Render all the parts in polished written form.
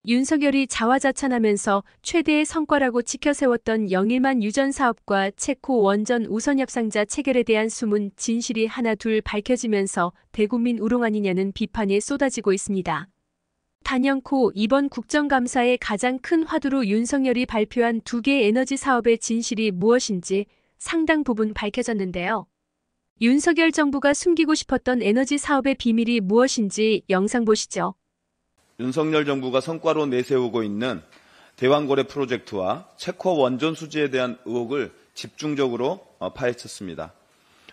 윤석열이 자화자찬하면서 최대의 성과라고 지켜세웠던 영일만 유전 사업과 체코 원전 우선 협상자 체결에 대한 숨은 진실이 하나둘 밝혀지면서 대국민 우롱 아니냐는 비판이 쏟아지고 있습니다. 단연코 이번 국정감사의 가장 큰 화두로 윤석열이 발표한 2개 에너지 사업의 진실이 무엇인지 상당 부분 밝혀졌는데요. 윤석열 정부가 숨기고 싶었던 에너지 사업의 비밀이 무엇인지 영상 보시죠. 윤석열 정부가 성과로 내세우고 있는 대왕고래 프로젝트와 체코 원전 수지에 대한 의혹을 집중적으로 파헤쳤습니다.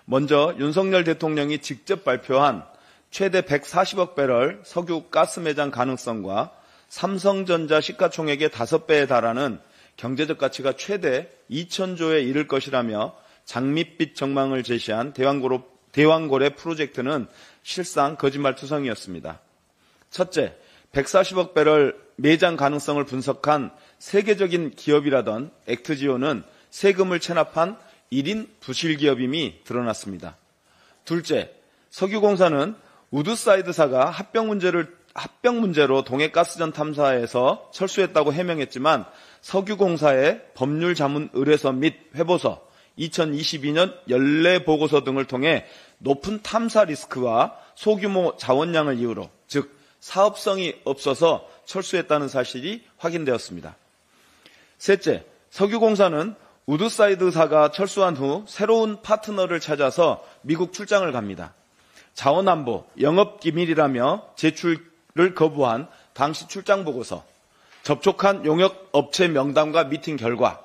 먼저 윤석열 대통령이 직접 발표한 최대 140억 배럴 석유 가스 매장 가능성과 삼성전자 시가총액의 5배에 달하는 경제적 가치가 최대 2,000조에 이를 것이라며 장밋빛 전망을 제시한 대왕고래 프로젝트는 실상 거짓말투성이었습니다. 첫째, 140억 배럴 매장 가능성을 분석한 세계적인 기업이라던 액트지오는 세금을 체납한 1인 부실기업임이 드러났습니다. 둘째, 석유공사는 우드사이드사가 합병 문제로 동해가스전 탐사에서 철수했다고 해명했지만 석유공사의 법률 자문 의뢰서 및 회보서, 2022년 연례 보고서 등을 통해 높은 탐사 리스크와 소규모 자원량을 이유로, 즉 사업성이 없어서 철수했다는 사실이 확인되었습니다. 셋째, 석유공사는 우드사이드사가 철수한 후 새로운 파트너를 찾아서 미국 출장을 갑니다. 자원안보, 영업기밀이라며 제출을 거부한 당시 출장보고서, 접촉한 용역업체 명단과 미팅 결과,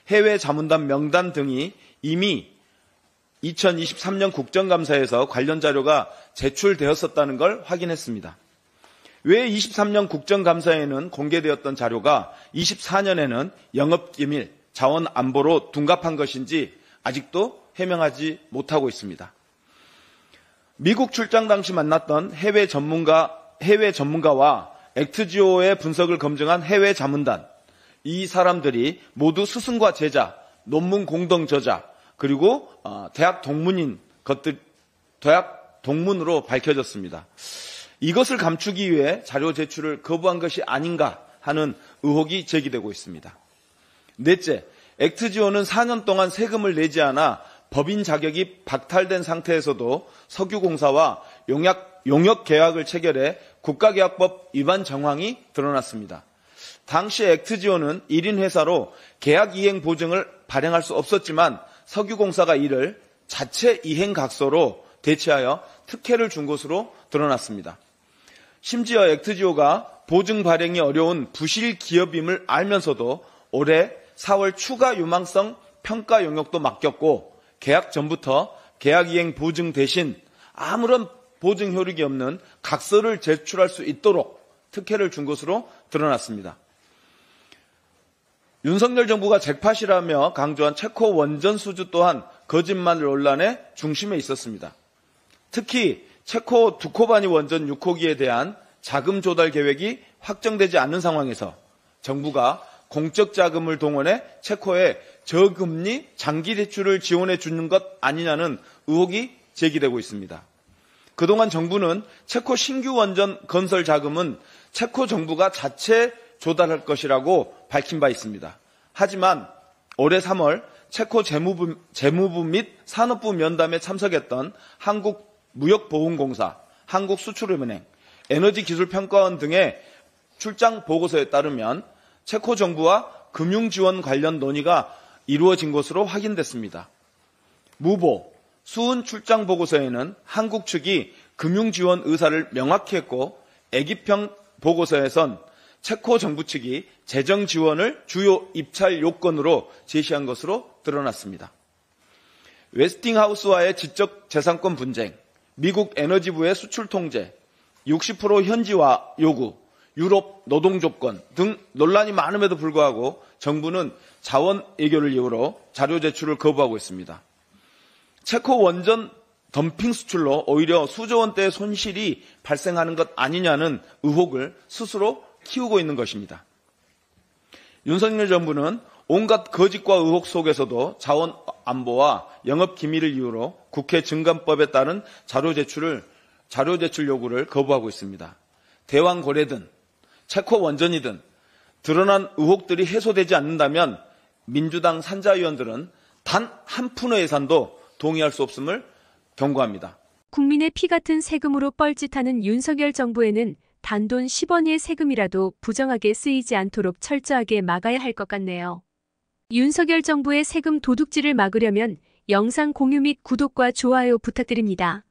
해외 자문단 명단 등이 이미 2023년 국정감사에서 관련 자료가 제출되었었다는 걸 확인했습니다. 왜 23년 국정감사에는 공개되었던 자료가 24년에는 영업기밀, 자원안보로 둔갑한 것인지 아직도 해명하지 못하고 있습니다. 미국 출장 당시 만났던 해외 전문가와 액트지오의 분석을 검증한 해외 자문단, 이 사람들이 모두 스승과 제자, 논문 공동 저자, 그리고 대학 동문으로 밝혀졌습니다. 이것을 감추기 위해 자료 제출을 거부한 것이 아닌가 하는 의혹이 제기되고 있습니다. 넷째, 액트지오는 4년 동안 세금을 내지 않아 법인 자격이 박탈된 상태에서도 석유공사와 용역 계약을 체결해 국가계약법 위반 정황이 드러났습니다. 당시 액트지오는 1인 회사로 계약 이행 보증을 발행할 수 없었지만 석유공사가 이를 자체 이행 각서로 대체하여 특혜를 준 것으로 드러났습니다. 심지어 액트지오가 보증 발행이 어려운 부실 기업임을 알면서도 올해 4월 추가 유망성 평가 용역도 맡겼고 계약 전부터 계약 이행 보증 대신 아무런 보증 효력이 없는 각서를 제출할 수 있도록 특혜를 준 것으로 드러났습니다. 윤석열 정부가 잭팟이라며 강조한 체코 원전 수주 또한 거짓말 논란의 중심에 있었습니다. 특히 체코 두코바니 원전 6호기에 대한 자금 조달 계획이 확정되지 않는 상황에서 정부가 공적 자금을 동원해 체코에 저금리 장기 대출을 지원해 주는 것 아니냐는 의혹이 제기되고 있습니다. 그동안 정부는 체코 신규 원전 건설 자금은 체코 정부가 자체 조달할 것이라고 밝힌 바 있습니다. 하지만 올해 3월 체코 재무부 및 산업부 면담에 참석했던 한국무역보훈공사, 한국수출은행, 에너지기술평가원 등의 출장 보고서에 따르면 체코 정부와 금융지원 관련 논의가 이루어진 것으로 확인됐습니다. 무보, 수은 출장 보고서에는 한국 측이 금융지원 의사를 명확히 했고 애기평 보고서에선 체코 정부 측이 재정 지원을 주요 입찰 요건으로 제시한 것으로 드러났습니다. 웨스팅하우스와의 지적 재산권 분쟁, 미국 에너지부의 수출 통제, 60% 현지화 요구, 유럽 노동 조건 등 논란이 많음에도 불구하고 정부는 자원 애교를 이유로 자료 제출을 거부하고 있습니다. 체코 원전 덤핑 수출로 오히려 수조 원대의 손실이 발생하는 것 아니냐는 의혹을 스스로 키우고 있는 것입니다. 윤석열 정부는 온갖 거짓과 의혹 속에서도 자원 안보와 영업 기밀을 이유로 국회 증감법에 따른 자료 제출 요구를 거부하고 있습니다. 대왕고래든 체코 원전이든 드러난 의혹들이 해소되지 않는다면 민주당 산자위원들은 단 한 푼의 예산도 동의할 수 없음을 경고합니다. 국민의 피 같은 세금으로 뻘짓하는 윤석열 정부에는 단돈 10원의 세금이라도 부정하게 쓰이지 않도록 철저하게 막아야 할 것 같네요. 윤석열 정부의 세금 도둑질을 막으려면 영상 공유 및 구독과 좋아요 부탁드립니다.